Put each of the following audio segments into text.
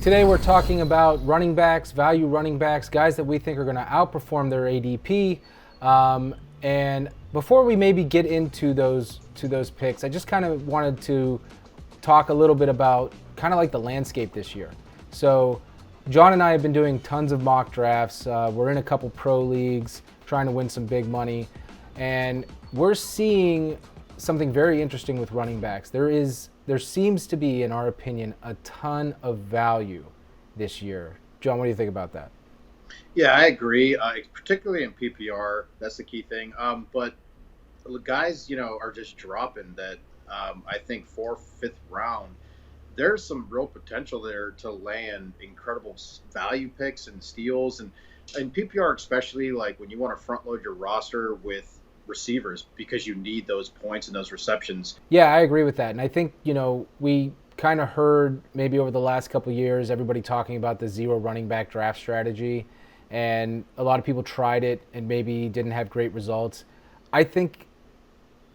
Today we're talking about running backs, value running backs, guys that we think are going to outperform their ADP. And before we maybe get into those picks, I just kind of wanted to talk a little bit about kind of like the landscape this year. So John and I have been doing tons of mock drafts. We're in a couple pro leagues trying to win some big money. And we're seeing something very interesting with running backs. There seems to be, in our opinion, a ton of value this year. John, what do you think about that? Yeah, I agree. Particularly in PPR, that's the key thing. But guys, are just dropping that. I think fourth, fifth round. There's some real potential there to land incredible value picks and steals, and in PPR especially, like when you want to front load your roster with receivers because you need those points and those receptions. Yeah, I agree with that. And I think, we kind of heard maybe over the last couple of years, everybody talking about the zero running back draft strategy. And a lot of people tried it and maybe didn't have great results. I think,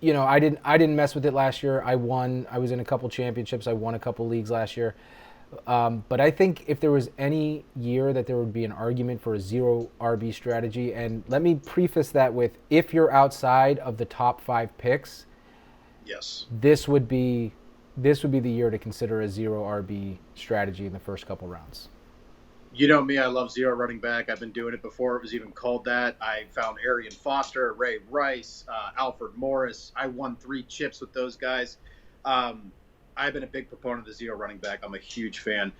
I didn't mess with it last year. I won. I was in a couple championships. I won a couple leagues last year. But I think if there was any year that there would be an argument for a zero RB strategy, and let me preface that with, if you're outside of the top 5 picks, Yes, this would be the year to consider a zero RB strategy in the first couple rounds. you know me, I love zero running back. I've been doing it before it was even called that. I found Arian Foster, Ray Rice, Alfred Morris. I won 3 chips with those guys. I've been a big proponent of the zero running back. I'm a huge fan.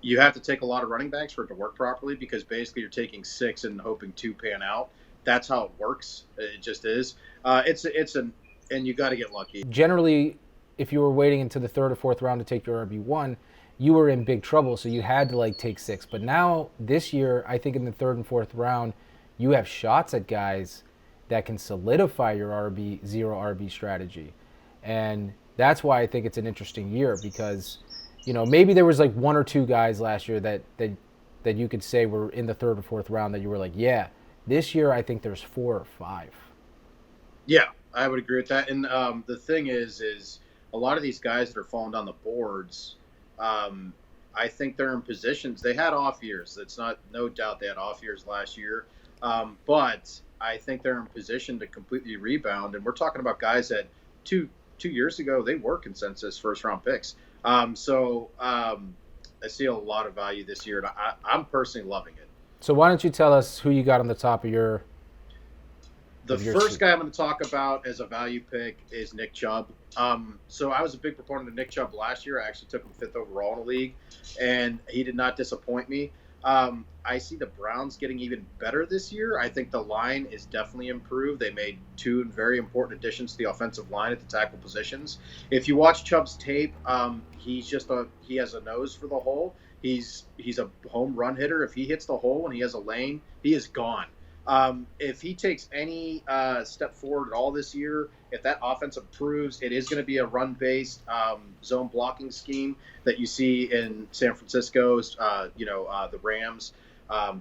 You have to take a lot of running backs for it to work properly because basically you're taking 6 and hoping 2 pan out. That's how it works. It just is. And you got to get lucky. Generally, if you were waiting until the 3rd or 4th round to take your RB1, you were in big trouble, so you had to take 6. But now this year, I think in the 3rd and 4th round, you have shots at guys that can solidify your zero RB strategy. And that's why I think it's an interesting year because, maybe there was 1 or 2 guys last year that you could say were in the 3rd or 4th round that you were like, yeah, this year I think there's 4 or 5. Yeah, I would agree with that. And the thing is a lot of these guys that are falling down the boards, I think they're in positions. They had off years. It's not no doubt they had off years last year. But I think they're in position to completely rebound. And we're talking about guys that two years ago, they were consensus first round picks. I see a lot of value this year, and I'm personally loving it. So why don't you tell us who you got on the top of your The first guy I'm going to talk about as a value pick is Nick Chubb. So I was a big proponent of Nick Chubb last year. I actually took him 5th overall in the league, and he did not disappoint me. I see the Browns getting even better this year. I think the line is definitely improved. They made 2 very important additions to the offensive line at the tackle positions. If you watch Chubb's tape, he has a nose for the hole. He's a home run hitter. If he hits the hole and he has a lane, he is gone. If he takes any step forward at all this year, if that offense improves, it is going to be a run-based zone blocking scheme that you see in San Francisco's, the Rams,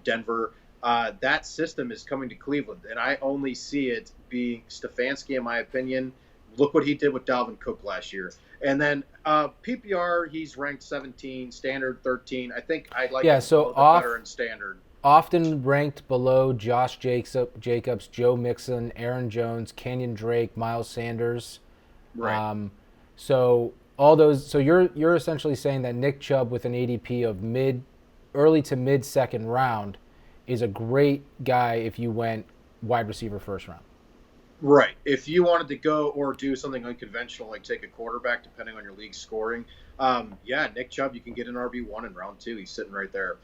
Denver. That system is coming to Cleveland, and I only see it being Stefanski, in my opinion. Look what he did with Dalvin Cook last year. And then PPR, he's ranked 17, standard 13. I think I'd like him a little bit better in standard. Often ranked below Josh Jacobs, Joe Mixon, Aaron Jones, Kenyon Drake, Miles Sanders. Right. So all those. So you're essentially saying that Nick Chubb with an ADP of early to mid 2nd round is a great guy if you went wide receiver 1st round. Right. If you wanted to go or do something unconventional, like take a quarterback, depending on your league scoring, Nick Chubb, you can get an RB1 in round 2. He's sitting right there.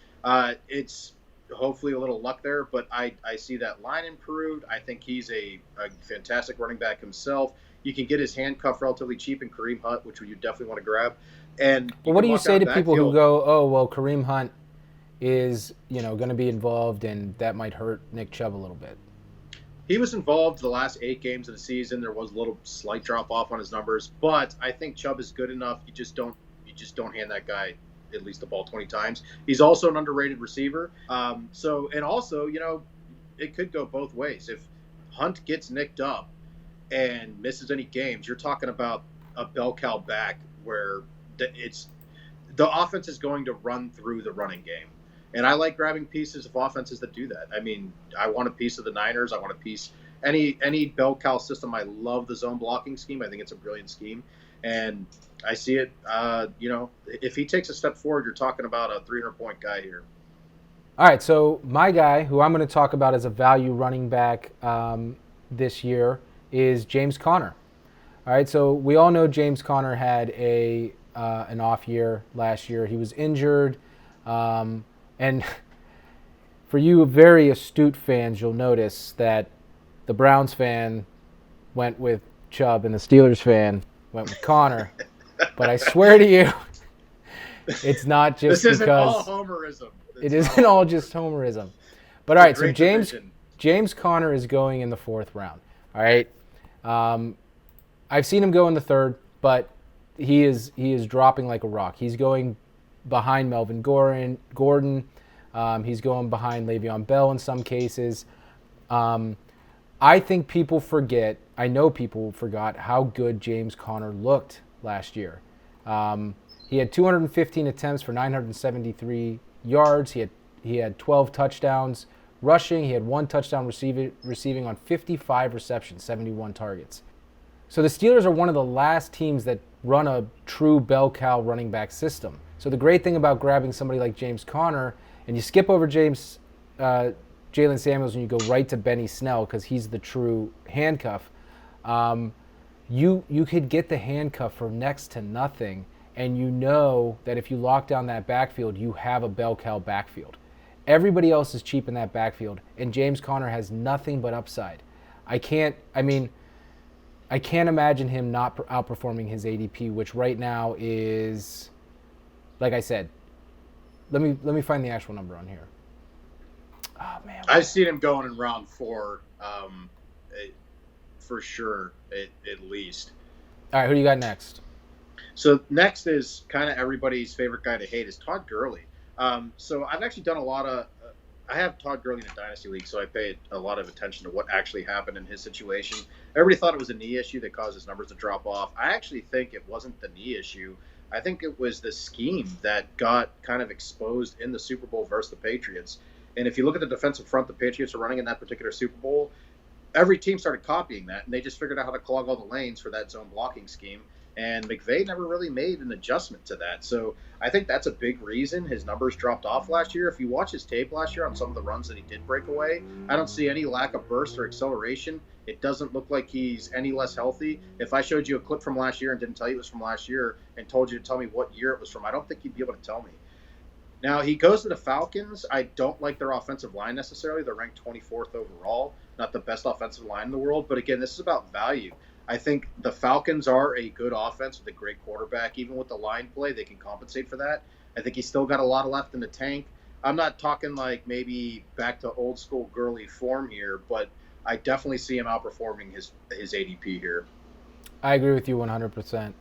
It's hopefully a little luck there, but I see that line improved. I think he's a fantastic running back himself. You can get his handcuff relatively cheap in Kareem Hunt, which you definitely want to grab. And what do you say to people who go, oh, well, Kareem Hunt is going to be involved and that might hurt Nick Chubb a little bit? He was involved the last 8 games of the season. There was a little slight drop off on his numbers, but I think Chubb is good enough. You just don't hand that guy at least the ball 20 times. He's also an underrated receiver. It could go both ways. If Hunt gets nicked up and misses any games, you're talking about a bell cow back where the offense is going to run through the running game. And I like grabbing pieces of offenses that do that. I mean, I want a piece of the Niners. I want a piece any bell cow system. I love the zone blocking scheme. I think it's a brilliant scheme, and I see it. If he takes a step forward, you're talking about a 300-point guy here. All right, so my guy, who I'm going to talk about as a value running back this year, is James Conner. All right, so we all know James Conner had an off year last year. He was injured. And for you very astute fans, you'll notice that the Browns fan went with Chubb and the Steelers fan went with Conner. But I swear to you, it's not just this because... isn't all homerism. It isn't all just homerism. But all right, so James Conner is going in the 4th round. All right. I've seen him go in the 3rd, but he is dropping like a rock. He's going behind Melvin Gordon. He's going behind Le'Veon Bell in some cases. I think people forget, I know people forgot how good James Conner looked last year. He had 215 attempts for 973 yards. He had 12 touchdowns rushing. He had 1 touchdown receiving on 55 receptions, 71 targets. So the Steelers are one of the last teams that run a true bell cow running back system. So the great thing about grabbing somebody like James Conner, and you skip over Jalen Samuels and you go right to Benny Snell because he's the true handcuff, you could get the handcuff for next to nothing, and you know that if you lock down that backfield, you have a bell cow backfield. Everybody else is cheap in that backfield, and James Conner has nothing but upside. I can't imagine him not outperforming his ADP, which right now is, like I said, let me find the actual number on here. Oh man, I've seen him going in round 4, for sure, at least. All right, who do you got next? So next is kind of everybody's favorite guy to hate is Todd Gurley. So I've actually done a lot of. I have Todd Gurley in a dynasty league, so I paid a lot of attention to what actually happened in his situation. Everybody thought it was a knee issue that caused his numbers to drop off. I actually think it wasn't the knee issue. I think it was the scheme that got kind of exposed in the Super Bowl versus the Patriots. And if you look at the defensive front the Patriots are running in that particular Super Bowl, every team started copying that, and they just figured out how to clog all the lanes for that zone blocking scheme. And McVay never really made an adjustment to that. So I think that's a big reason his numbers dropped off last year. If you watch his tape last year on some of the runs that he did break away, I don't see any lack of burst or acceleration. It doesn't look like he's any less healthy. If I showed you a clip from last year and didn't tell you it was from last year and told you to tell me what year it was from, I don't think you'd be able to tell me. Now, he goes to the Falcons. I don't like their offensive line necessarily. They're ranked 24th overall, not the best offensive line in the world. But again, this is about value. I think the Falcons are a good offense with a great quarterback. Even with the line play, they can compensate for that. I think he's still got a lot left in the tank. I'm not talking like maybe back to old school Gurley form here, but I definitely see him outperforming his ADP here. I agree with you 100%.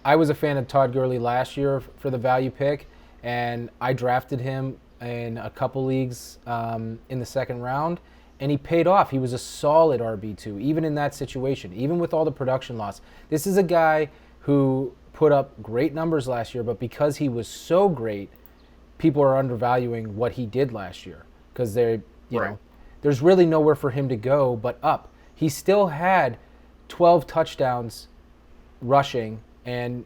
I was a fan of Todd Gurley last year for the value pick, and I drafted him in a couple leagues in the 2nd round, and he paid off. He was a solid RB2, even in that situation, even with all the production loss. This is a guy who put up great numbers last year, but because he was so great, people are undervaluing what he did last year because you know, there's really nowhere for him to go but up. He still had 12 touchdowns rushing, and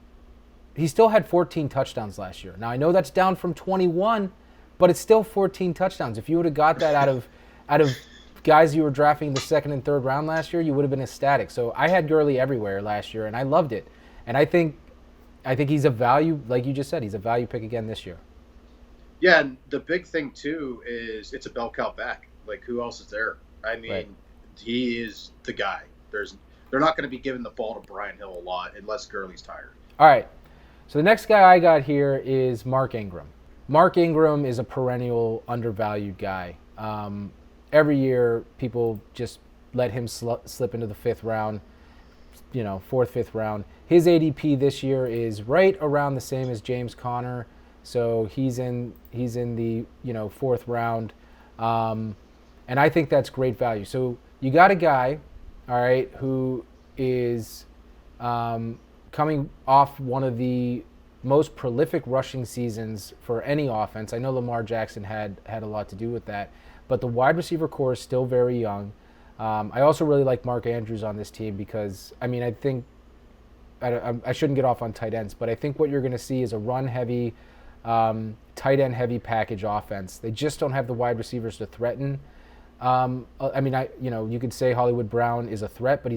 he still had 14 touchdowns last year. Now, I know that's down from 21, but it's still 14 touchdowns. If you would have got that out of guys you were drafting the 2nd and 3rd round last year, you would have been ecstatic. So I had Gurley everywhere last year, and I loved it. And I think he's a value, like you just said, he's a value pick again this year. Yeah, and the big thing, too, is it's a bell cow back. Like, who else is there? I mean, He is the guy. They're not going to be giving the ball to Brian Hill a lot unless Gurley's tired. All right. So the next guy I got here is Mark Ingram. Mark Ingram is a perennial undervalued guy. Every year, people just let him slip into the 5th round, 4th, 5th round. His ADP this year is right around the same as James Conner, so he's in the 4th round, and I think that's great value. So you got a guy, all right, who is coming off one of the most prolific rushing seasons for any offense. I know Lamar Jackson had a lot to do with that, but the wide receiver core is still very young. I also really like Mark Andrews on this team because, I mean, I think I shouldn't get off on tight ends, but I think what you're going to see is a run-heavy, tight end-heavy package offense. They just don't have the wide receivers to threaten. I mean, you could say Hollywood Brown is a threat, but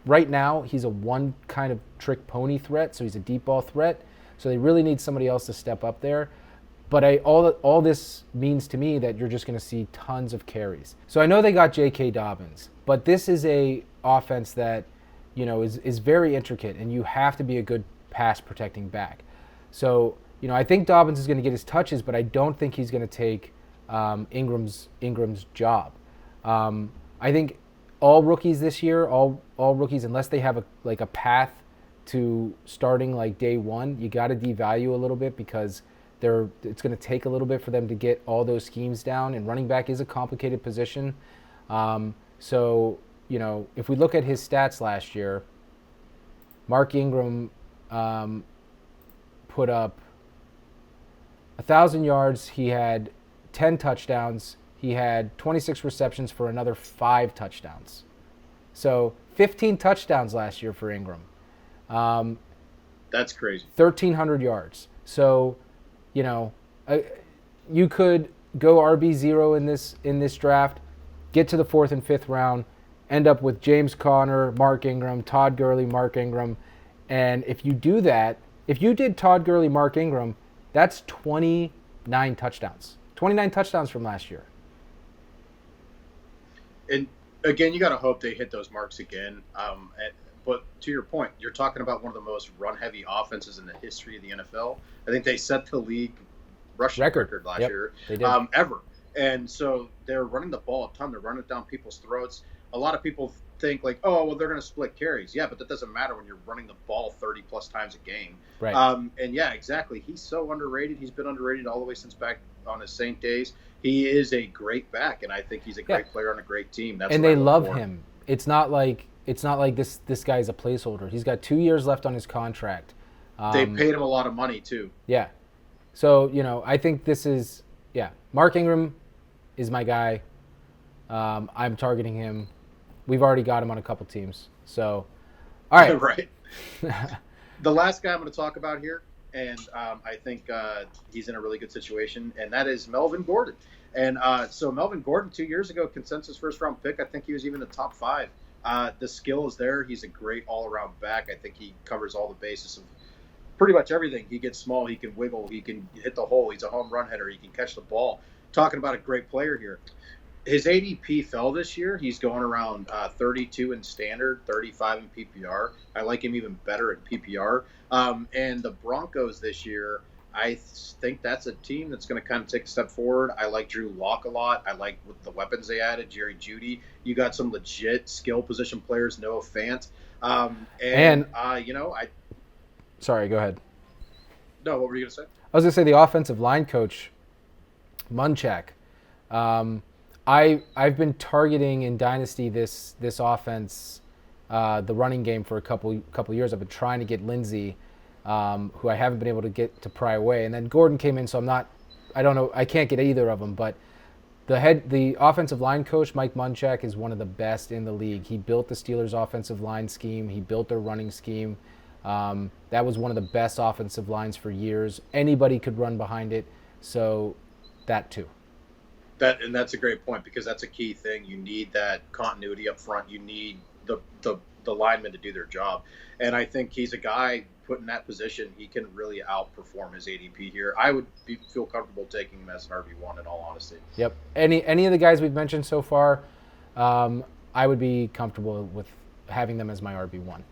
right now he's a one kind of trick pony threat, so he's a deep ball threat. So they really need somebody else to step up there. But all this means to me that you're just going to see tons of carries. So I know they got J.K. Dobbins, but this is a offense that is very intricate, and you have to be a good pass protecting back. So I think Dobbins is going to get his touches, but I don't think he's going to take Ingram's job. I think all rookies this year, all rookies, unless they have a path to starting like day one, you got to devalue a little bit because it's going to take a little bit for them to get all those schemes down, and running back is a complicated position. So if we look at his stats last year, Mark Ingram put up 1,000 yards. He had 10 touchdowns. He had 26 receptions for another 5 touchdowns. So 15 touchdowns last year for Ingram. That's crazy. 1,300 yards. So, you could go RB0 in this draft, get to the 4th and 5th round, end up with James Conner, Mark Ingram, Todd Gurley, Mark Ingram. And if you do that, if you did Todd Gurley, Mark Ingram, that's 29 touchdowns. 29 touchdowns from last year. And again, you got to hope they hit those marks again. But to your point, you're talking about one of the most run-heavy offenses in the history of the NFL. I think they set the league rushing record last year, they did. Ever. And so they're running the ball a ton. They're running it down people's throats. A lot of people think like, oh, well, they're going to split carries. Yeah, but that doesn't matter when you're running the ball 30-plus times a game. Right. And, yeah, exactly. He's so underrated. He's been underrated all the way since back on his Saint days. He is a great back, and I think he's a great player on a great team. That's and they love him. It's not like this guy's a placeholder. He's got 2 years left on his contract. They paid him a lot of money too. Yeah. So, I think this is, Mark Ingram is my guy. I'm targeting him. We've already got him on a couple teams. So, all right. Right. The last guy I'm going to talk about here, and I think he's in a really good situation, and that is Melvin Gordon. And so Melvin Gordon, 2 years ago, consensus first-round pick. I think he was even the top 5. The skill is there. He's a great all-around back. I think he covers all the bases of pretty much everything. He gets small. He can wiggle. He can hit the hole. He's a home run hitter. He can catch the ball. Talking about a great player here. His ADP fell this year. He's going around 32 in standard, 35 in PPR. I like him even better at PPR. And the Broncos this year, I think that's a team that's going to kind of take a step forward. I like Drew Lock a lot. I like the weapons they added, Jerry Jeudy. You got some legit skill position players, Noah Fant. Sorry, go ahead. No, what were you going to say? I was going to say the offensive line coach, Munchak. I've been targeting in Dynasty this offense, the running game for a couple years. I've been trying to get Lindsey, who I haven't been able to get to pry away. And then Gordon came in, so I don't know, I can't get either of them. But the offensive line coach, Mike Munchak, is one of the best in the league. He built the Steelers' offensive line scheme. He built their running scheme. That was one of the best offensive lines for years. Anybody could run behind it, so that too. That's a great point because that's a key thing. You need that continuity up front. You need the linemen to do their job. And I think he's a guy put in that position. He can really outperform his ADP here. I would feel comfortable taking him as an RB1 in all honesty. Yep. Any of the guys we've mentioned so far, I would be comfortable with having them as my RB1.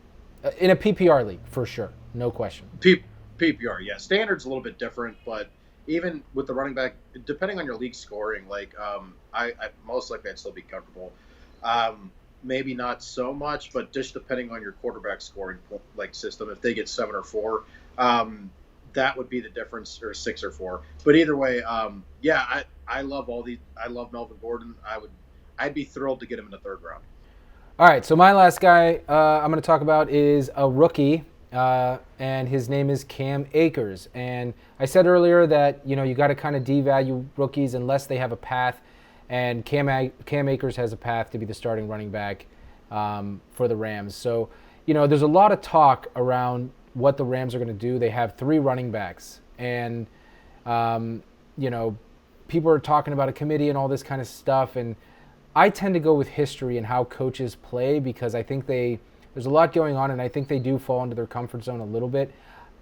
In a PPR league, for sure. No question. PPR, yeah. Standard's a little bit different, but even with the running back, depending on your league scoring, I most likely I'd still be comfortable. Maybe not so much, but just depending on your quarterback scoring system, if they get 7 or 4, that would be the difference, or 6 or 4. But either way, I love all these. I love Melvin Gordon. I'd be thrilled to get him in the 3rd round. All right, so my last guy I'm going to talk about is a rookie, and his name is Cam Akers. And I said earlier that you got to kind of devalue rookies unless they have a path, and Cam Akers has a path to be the starting running back for the Rams. So there's a lot of talk around what the Rams are going to do. They have 3 running backs, and people are talking about a committee and all this kind of stuff. And I tend to go with history and how coaches play, because I think there's a lot going on, and I think they do fall into their comfort zone a little bit.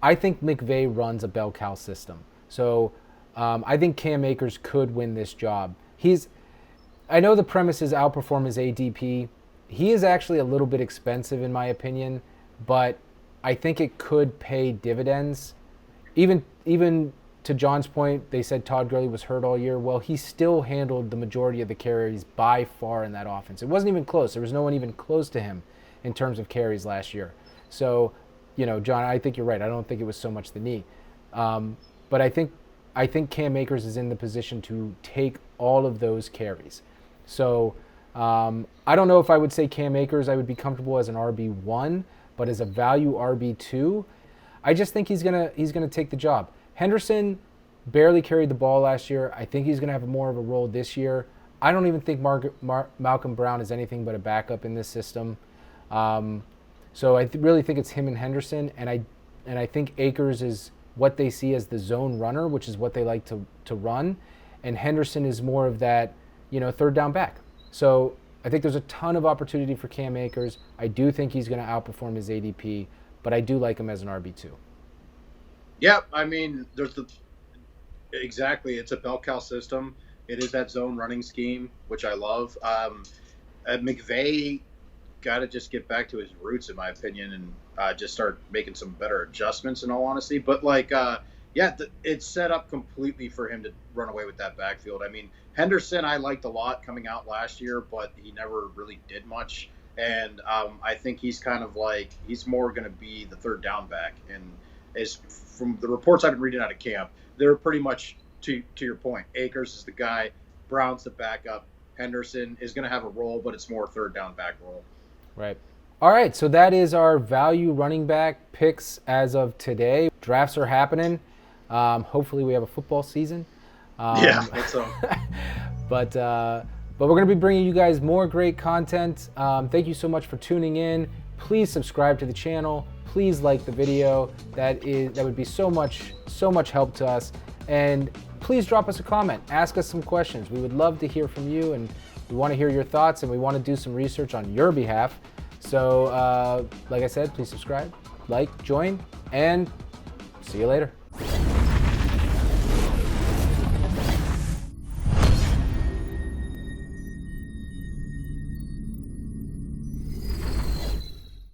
I think McVay runs a bell cow system. So I think Cam Akers could win this job. I know the premise is outperform his ADP. He is actually a little bit expensive in my opinion, but I think it could pay dividends. Even to John's point, they said Todd Gurley was hurt all year. Well, he still handled the majority of the carries by far in that offense. It wasn't even close. There was no one even close to him in terms of carries last year. So, John, I think you're right. I don't think it was so much the knee. But I think Cam Akers is in the position to take all of those carries. So I don't know if I would say Cam Akers I would be comfortable as an RB1, but as a value RB2, I just think he's gonna take the job. Henderson barely carried the ball last year. I think he's gonna have more of a role this year. I don't even think Malcolm Brown is anything but a backup in this system. So I really think it's him and Henderson, and I think Akers is what they see as the zone runner, which is what they like to run, and Henderson is more of that, third down back. So I think there's a ton of opportunity for Cam Akers. I do think he's going to outperform his ADP, but I do like him as an RB2. Yeah, I mean, exactly. It's a bell cow system. It is that zone running scheme, which I love. McVay got to just get back to his roots, in my opinion, and just start making some better adjustments, in all honesty. But, it's set up completely for him to run away with that backfield. I mean, Henderson I liked a lot coming out last year, but he never really did much. And I think he's kind of he's more going to be the third down back. And as from the reports I've been reading out of camp, they're pretty much, to your point, Akers is the guy, Brown's the backup, Henderson is going to have a role, but it's more third down back role. Right. All right, so that is our value running back picks as of today. Drafts are happening. Hopefully we have a football season. Yeah, that's so. But we're going to be bringing you guys more great content. Thank you so much for tuning in. Please subscribe to the channel. Please like the video. That would be so much help to us. And please drop us a comment. Ask us some questions. We would love to hear from you, and we want to hear your thoughts, and we want to do some research on your behalf. So, like I said, please subscribe, join, and see you later.